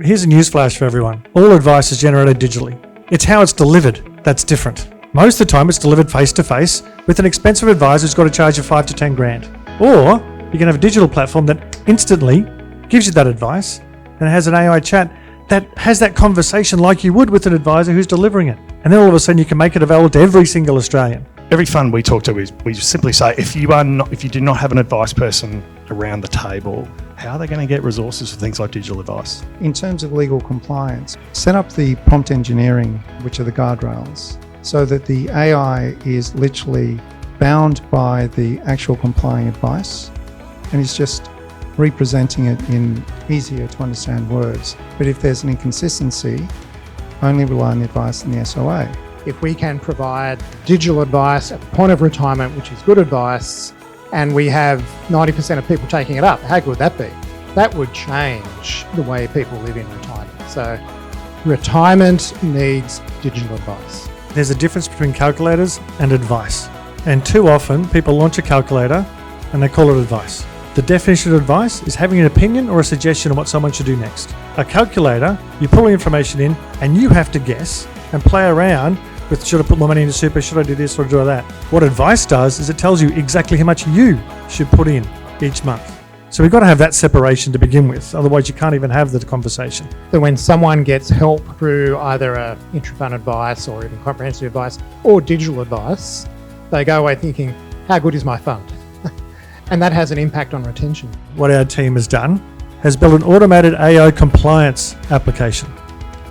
Here's a newsflash for everyone. All advice is generated digitally. It's how it's delivered that's different. Most of the time it's delivered face-to-face with an expensive advisor who's got to charge you 5 to 10 grand. Or you can have a digital platform that instantly gives you that advice and has an AI chat that has that conversation like you would with an advisor who's delivering it. And then all of a sudden you can make it available to every single Australian. Every fund we talk to, we simply say, if you do not have an advice person around the table, how are they going to get resources for things like digital advice? In terms of legal compliance, set up the prompt engineering, which are the guardrails, so that the AI is literally bound by the actual complying advice and is just representing it in easier to understand words. But if there's an inconsistency, only rely on the advice in the SOA. If we can provide digital advice at the point of retirement, which is good advice, and we have 90% of people taking it up, how good would that be? That would change the way people live in retirement. So retirement needs digital advice. There's a difference between calculators and advice. And too often people launch a calculator and they call it advice. The definition of advice is having an opinion or a suggestion on what someone should do next. A calculator, you pull the information in and you have to guess and play around with, should I put more money into super, should I do this or do that? What advice does is it tells you exactly how much you should put in each month. So we've got to have that separation to begin with, otherwise you can't even have the conversation. So when someone gets help through either a intra-fund advice or even comprehensive advice or digital advice, they go away thinking, how good is my fund? And that has an impact on retention. What our team has done has built an automated AI compliance application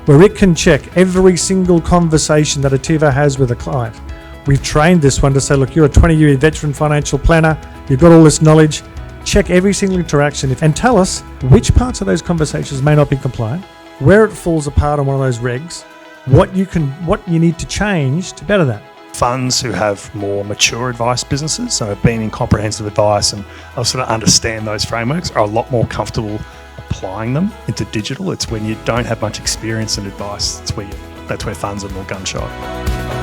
where it can check every single conversation that Otivo has with a client. We've trained this one to say, look, you're a 20-year veteran financial planner, you've got all this knowledge, check every single interaction and tell us which parts of those conversations may not be compliant, where it falls apart on one of those regs, what you need to change to better that. Funds who have more mature advice businesses, so have been in comprehensive advice and sort of understand those frameworks, are a lot more comfortable applying them into digital. It's when you don't have much experience in advice, that's where funds are more gun shy.